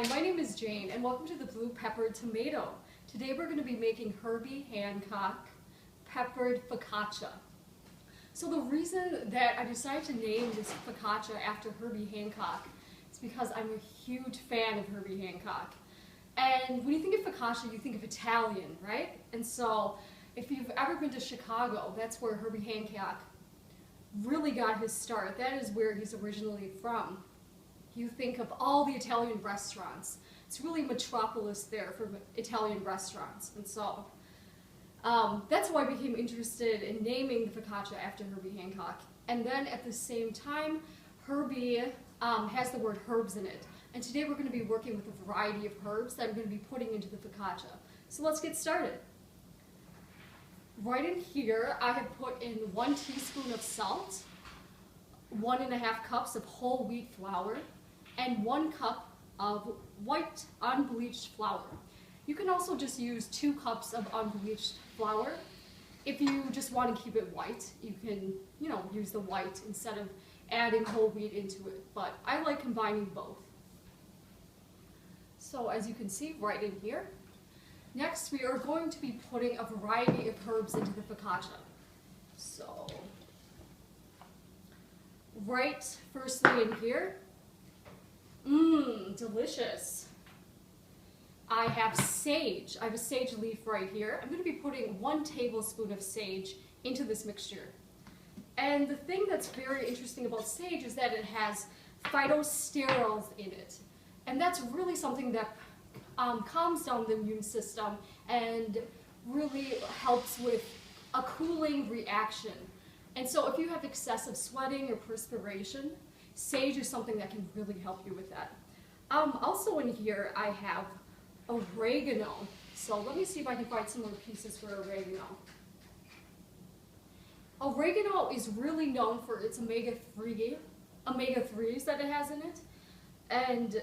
Hi, my name is Jane, and welcome to the Blue Peppered Tomato. Today we're going to be making Herbie Hancock peppered focaccia. So the reason that I decided to name this focaccia after Herbie Hancock is because I'm a huge fan of Herbie Hancock. And when you think of focaccia, you think of Italian, right? And so if you've ever been to Chicago, that's where Herbie Hancock really got his start. That is where he's originally from. You think of all the Italian restaurants. It's really metropolis there for Italian restaurants. And so that's why I became interested in naming the focaccia after Herbie Hancock. And then at the same time, Herbie has the word herbs in it. And today we're going to be working with a variety of herbs that I'm going to be putting into the focaccia. So let's get started. Right in here, I have put in 1 teaspoon of salt, 1.5 cups of whole wheat flour, and 1 cup of white unbleached flour. You can also just use 2 cups of unbleached flour. If you just want to keep it white, you can, use the white instead of adding whole wheat into it. But I like combining both. So as you can see right in here, next we are going to be putting a variety of herbs into the focaccia. So, right firstly in here, delicious. I have sage. I have a sage leaf right here. I'm going to be putting 1 tablespoon of sage into this mixture. And the thing that's very interesting about sage is that it has phytosterols in it. And that's really something that calms down the immune system and really helps with a cooling reaction. And so if you have excessive sweating or perspiration, sage is something that can really help you with that. Also in here I have oregano. So let me see if I can find some more pieces for oregano. Oregano is really known for its omega-3s that it has in it. And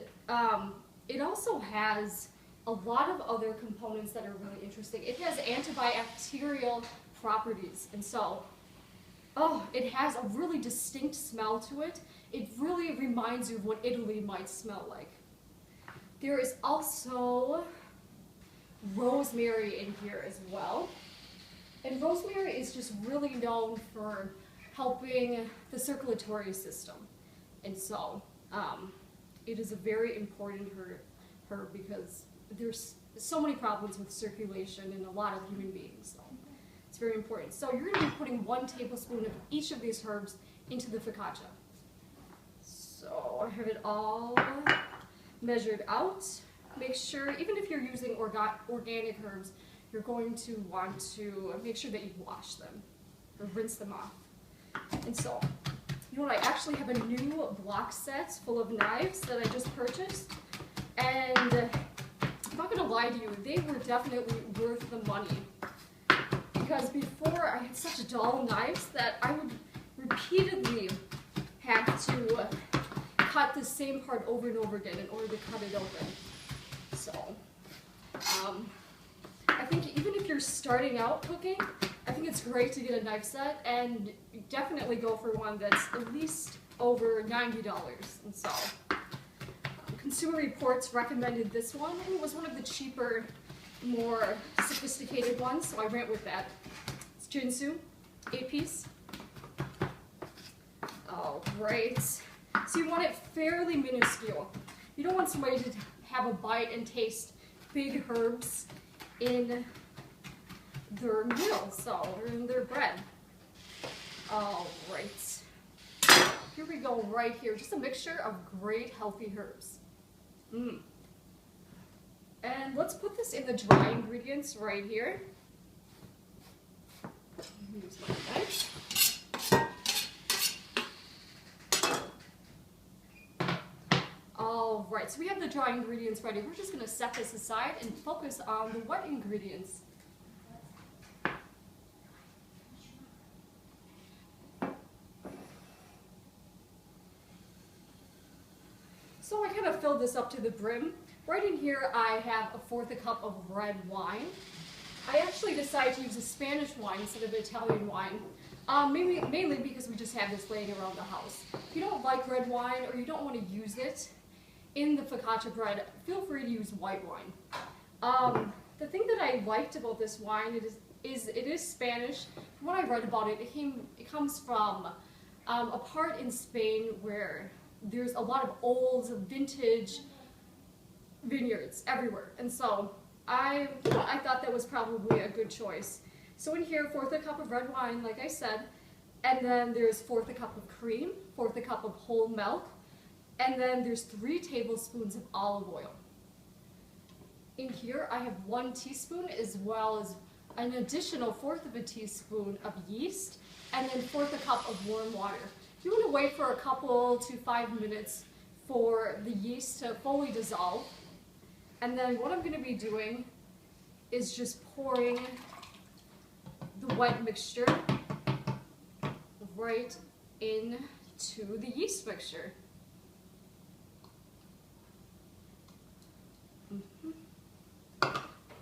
it also has a lot of other components that are really interesting. It has antibacterial properties, and so, it has a really distinct smell to it. It really reminds you of what Italy might smell like. There is also rosemary in here as well. And rosemary is just really known for helping the circulatory system. And so, it is a very important herb because there's so many problems with circulation in a lot of human beings. So it's very important. So you're going to be putting 1 tablespoon of each of these herbs into the focaccia. So I have it all measured out. Make sure, even if you're using organic herbs, you're going to want to make sure that you wash them or rinse them off. And so, you know what, I actually have a new block set full of knives that I just purchased, and I'm not going to lie to you, they were definitely worth the money, because before I had such dull knives that I would repeatedly have to cut the same part over and over again in order to cut it open. So, I think even if you're starting out cooking, I think it's great to get a knife set, and definitely go for one that's at least over $90. And so, Consumer Reports recommended this one, and it was one of the cheaper, more sophisticated ones, so I went with that. It's Jinsu, 8-piece. All right. So you want it fairly minuscule. You don't want somebody to have a bite and taste big herbs in their meal, or in their bread. All right. Here we go right here. Just a mixture of great healthy herbs. And let's put this in the dry ingredients right here. Use my knife. All right, so we have the dry ingredients ready. We're just going to set this aside and focus on the wet ingredients. So I kind of filled this up to the brim. Right in here I have 1/4 cup of red wine. I actually decided to use a Spanish wine instead of Italian wine, mainly because we just have this laying around the house. If you don't like red wine or you don't want to use it in the focaccia bread, feel free to use white wine. The thing that I liked about this wine it is Spanish. From what I read about it, it comes from a part in Spain where there's a lot of old vintage vineyards everywhere, and so I thought that was probably a good choice. So in here, 1/4 cup of red wine, like I said, and then there's 1/4 cup of cream, 1/4 cup of whole milk, and then there's 3 tablespoons of olive oil. In here, I have 1 teaspoon as well as an additional 1/4 teaspoon of yeast, and then 1/4 cup of warm water. You want to wait for a couple to 5 minutes for the yeast to fully dissolve. And then what I'm going to be doing is just pouring the wet mixture right into the yeast mixture.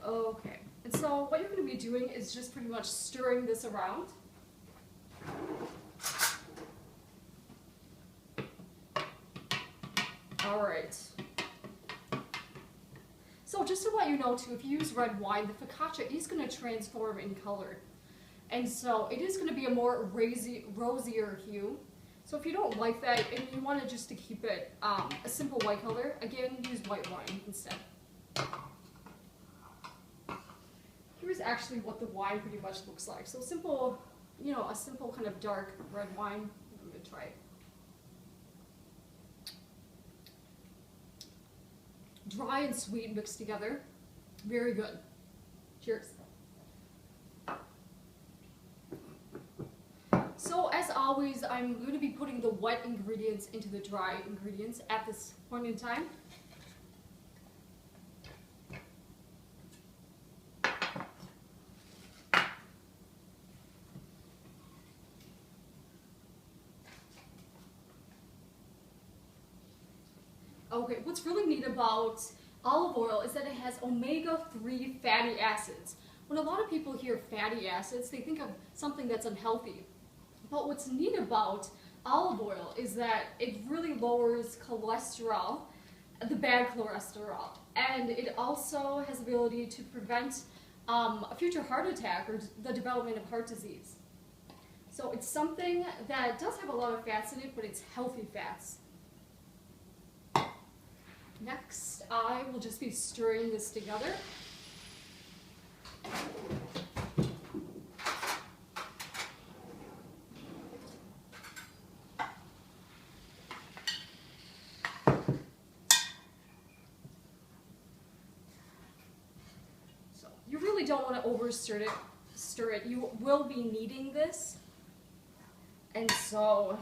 Okay, and so what you're going to be doing is just pretty much stirring this around. All right. So just to let you know too, if you use red wine, the focaccia is going to transform in color. And so it is going to be a more rosier hue. So if you don't like that and you want to just to keep it a simple white color, again, use white wine instead. Here's actually what the wine pretty much looks like. So simple, you know, a simple kind of dark red wine. I'm going to try it. Dry and sweet mixed together. Very good. Cheers. So as always, I'm going to be putting the wet ingredients into the dry ingredients at this point in time. Okay, what's really neat about olive oil is that it has omega-3 fatty acids. When a lot of people hear fatty acids, they think of something that's unhealthy. But what's neat about olive oil is that it really lowers cholesterol, the bad cholesterol, and it also has the ability to prevent a future heart attack or the development of heart disease. So it's something that does have a lot of fats in it, but it's healthy fats. Next, I will just be stirring this together. So you really don't want to over stir it. You will be kneading this, and so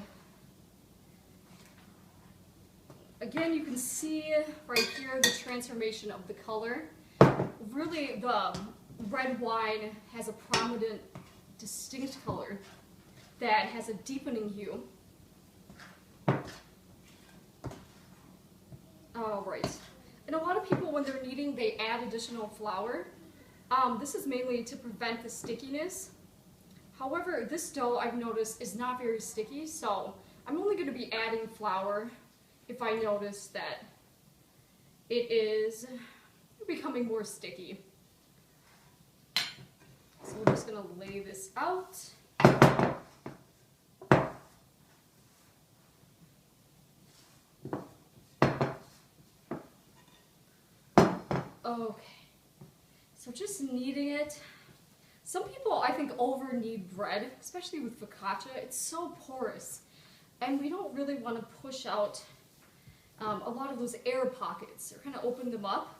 again, you can see right here the transformation of the color. Really, the red wine has a prominent, distinct color that has a deepening hue. All right. And a lot of people, when they're kneading, they add additional flour. This is mainly to prevent the stickiness. However, this dough, I've noticed, is not very sticky, so I'm only going to be adding flour if I notice that it is becoming more sticky. So we're just going to lay this out. Okay, so just kneading it. Some people, I think, over knead bread, especially with focaccia. It's so porous, and we don't really want to push out a lot of those air pockets, or kind of open them up.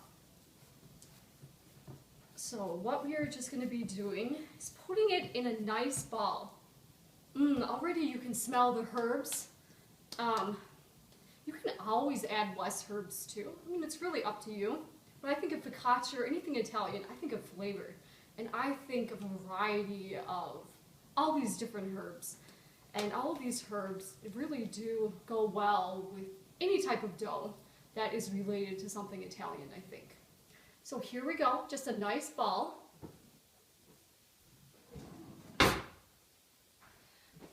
So what we are just going to be doing is putting it in a nice ball. Already you can smell the herbs. You can always add less herbs too. I mean, it's really up to you. When I think of focaccia or anything Italian, I think of flavor. And I think of a variety of all these different herbs. And all of these herbs really do go well with any type of dough that is related to something Italian, I think. So here we go, just a nice ball.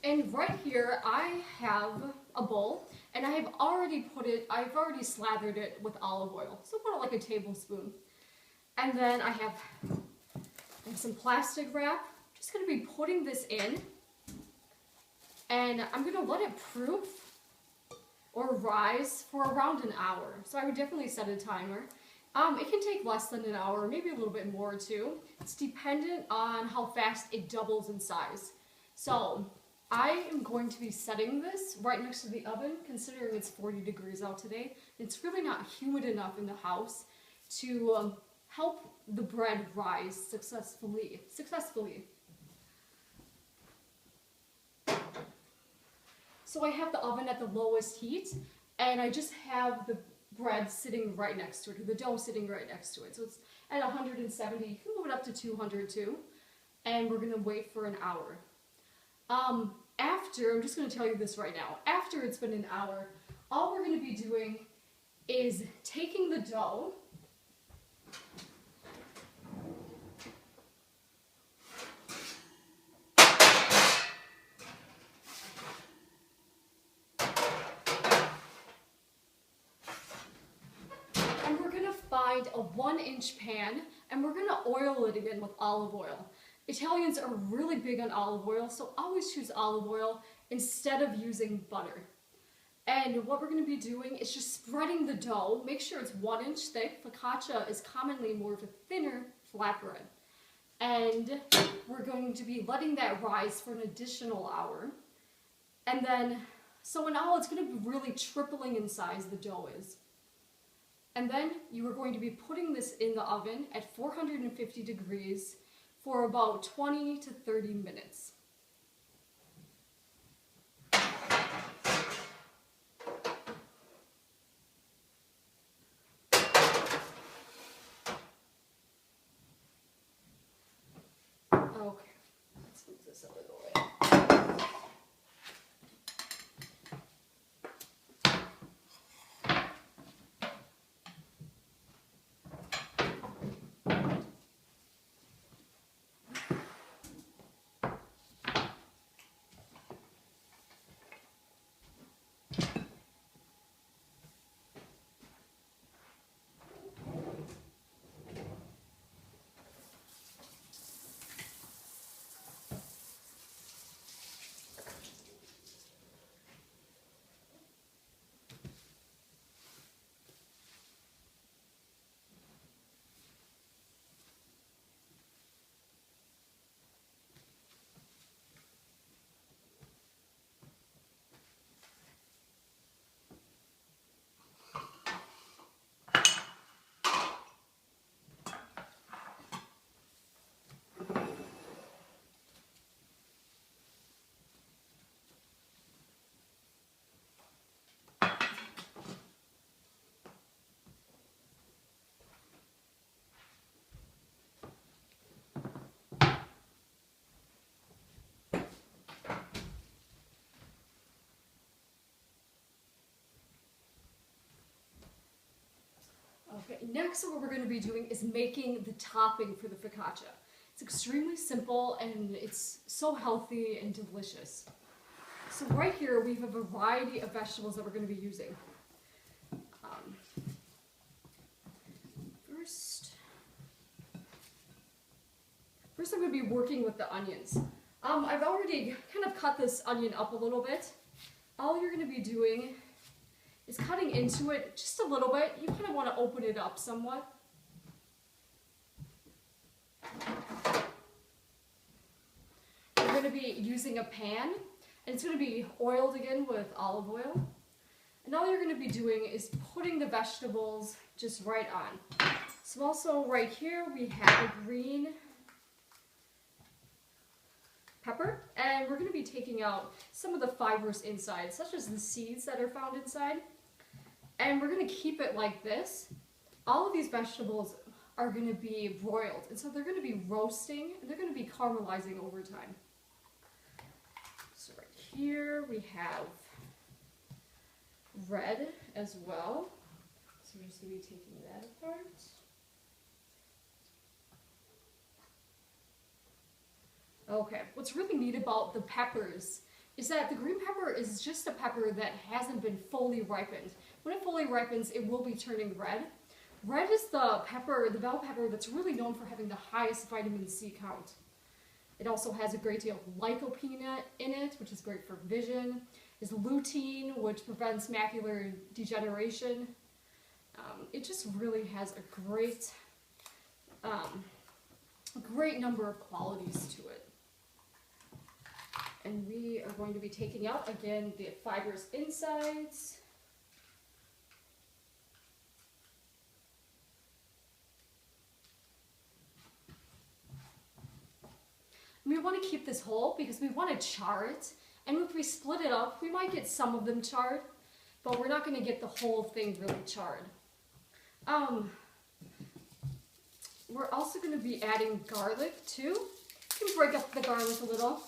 And right here I have a bowl, and I've already slathered it with olive oil. So about like a tablespoon. And then I have some plastic wrap. Just gonna be putting this in, and I'm gonna let it proof or rise for around an hour. So I would definitely set a timer. It can take less than an hour, maybe a little bit more too. It's dependent on how fast it doubles in size. So I am going to be setting this right next to the oven, considering it's 40 degrees out today. It's really not humid enough in the house to help the bread rise successfully. So I have the oven at the lowest heat, and I just have the bread sitting right next to it, or the dough sitting right next to it. So it's at 170, you can move it up to 200 too, and we're gonna wait for an hour. I'm just gonna tell you this right now, after it's been an hour, all we're gonna be doing is taking the dough, and we're gonna find a 1-inch pan, and we're gonna oil it again with olive oil. Italians are really big on olive oil, so always choose olive oil instead of using butter. And what we're going to be doing is just spreading the dough. Make sure it's 1 inch thick. Focaccia is commonly more of a thinner flatbread. And we're going to be letting that rise for an additional hour. And then, so in all, it's going to be really tripling in size, the dough is. And then you are going to be putting this in the oven at 450 degrees for about 20 to 30 minutes. Okay, let's move this out of the way. Okay, next what we're going to be doing is making the topping for the focaccia. It's extremely simple and it's so healthy and delicious. So right here we have a variety of vegetables that we're going to be using. First I'm going to be working with the onions. I've already kind of cut this onion up a little bit. All you're going to be doing is cutting into it just a little bit. You kind of want to open it up somewhat. We're going to be using a pan, and it's going to be oiled again with olive oil. And all you're going to be doing is putting the vegetables just right on. So also right here we have a green pepper, and we're going to be taking out some of the fibers inside, such as the seeds that are found inside. And we're going to keep it like this. All of these vegetables are going to be broiled, and so they're going to be roasting, and they're going to be caramelizing over time. So right here we have red as well. So we're just going to be taking that apart. Okay, what's really neat about the peppers is that the green pepper is just a pepper that hasn't been fully ripened. When it fully ripens, it will be turning red. Red is the pepper, the bell pepper, that's really known for having the highest vitamin C count. It also has a great deal of lycopene in it, which is great for vision. There's lutein, which prevents macular degeneration. It just really has a great number of qualities to it. And we are going to be taking out, again, the fibrous insides. We want to keep this whole because we want to char it. And if we split it up, we might get some of them charred, but we're not going to get the whole thing really charred. We're also going to be adding garlic too. You can break up the garlic a little.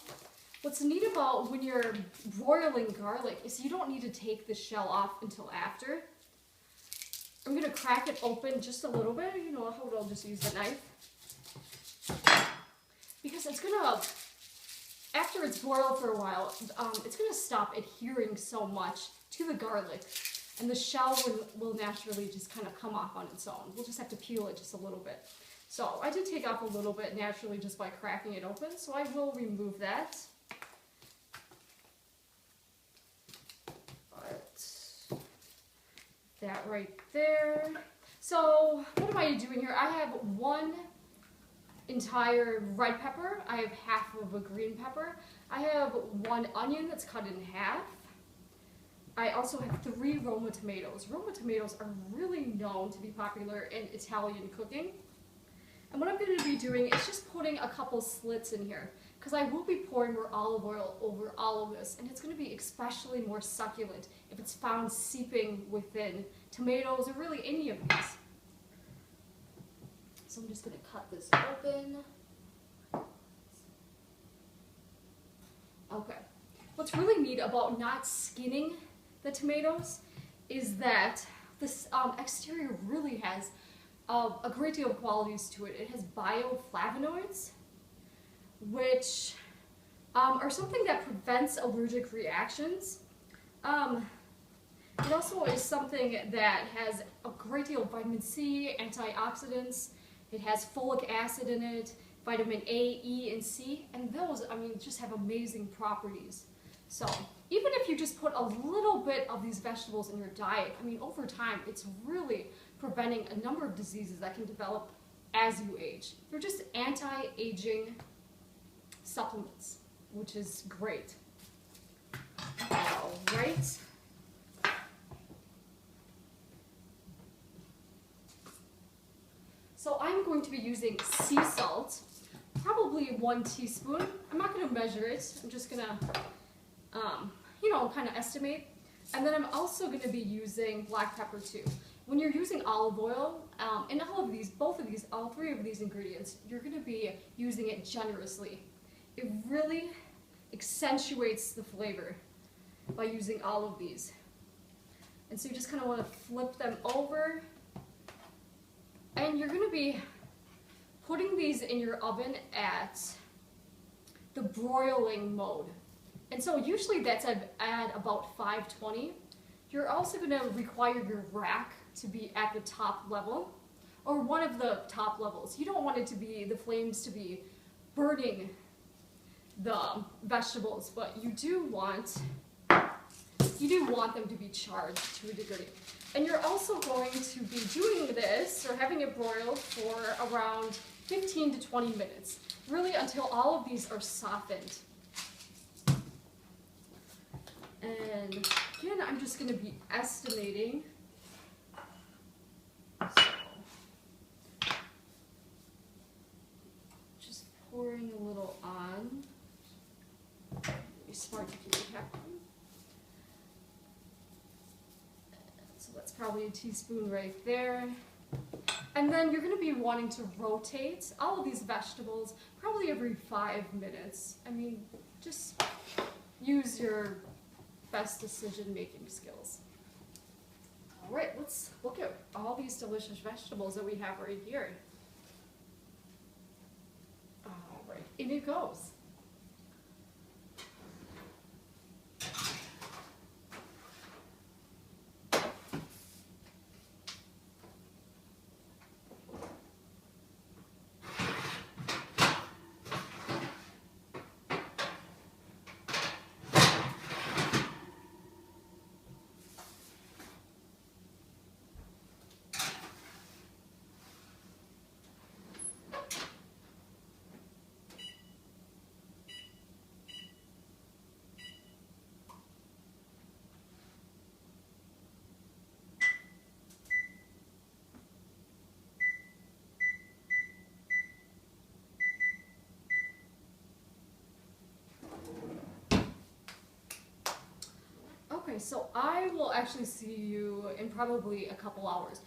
What's neat about when you're broiling garlic is you don't need to take the shell off until after. I'm going to crack it open just a little bit. You know, I'll just use the knife. Because it's going to, after it's boiled for a while, it's going to stop adhering so much to the garlic. And the shell will naturally just kind of come off on its own. We'll just have to peel it just a little bit. So I did take off a little bit naturally just by cracking it open, so I will remove that. But that right there. So what am I doing here? I have one entire red pepper. I have half of a green pepper. I have one onion that's cut in half. I also have 3 Roma tomatoes. Roma tomatoes are really known to be popular in Italian cooking. And what I'm going to be doing is just putting a couple slits in here, because I will be pouring more olive oil over all of this, and it's going to be especially more succulent if it's found seeping within tomatoes or really any of these. So I'm just going to cut this open. Okay. What's really neat about not skinning the tomatoes is that this exterior really has a great deal of qualities to it. It has bioflavonoids, which are something that prevents allergic reactions. It also is something that has a great deal of vitamin C, antioxidants. It has folic acid in it, vitamin A, E, and C, and those, I mean, just have amazing properties. So even if you just put a little bit of these vegetables in your diet, I mean, over time, it's really preventing a number of diseases that can develop as you age. They're just anti-aging supplements, which is great. All right. So I'm going to be using sea salt, probably 1 teaspoon. I'm not going to measure it. I'm just going to kind of estimate. And then I'm also going to be using black pepper too. When you're using olive oil, and all 3 of these ingredients, you're going to be using it generously. It really accentuates the flavor by using all of these. And so you just kind of want to flip them over. And you're going to be putting these in your oven at the broiling mode. And so usually that's at about 520. You're also going to require your rack to be at the top level, or one of the top levels. You don't want it to be, the flames to be burning the vegetables, but you do want them to be charred to a degree. And you're also going to be doing this, or having it broiled for around 15 to 20 minutes, really until all of these are softened. And again, I'm just going to be estimating. So, just pouring a little on. Be smart to keep it happy. So that's probably a teaspoon right there. And then you're going to be wanting to rotate all of these vegetables probably every 5 minutes. I mean, just use your best decision-making skills. All right, let's look at all these delicious vegetables that we have right here. All right, in it goes. Okay, so I will actually see you in probably a couple hours.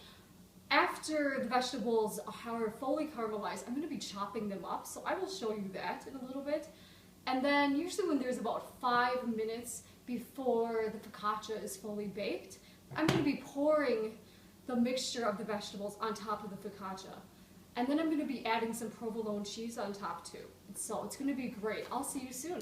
After the vegetables are fully caramelized, I'm going to be chopping them up, so I will show you that in a little bit. And then usually when there's about 5 minutes before the focaccia is fully baked, I'm going to be pouring the mixture of the vegetables on top of the focaccia. And then I'm going to be adding some provolone cheese on top too. So it's going to be great. I'll see you soon.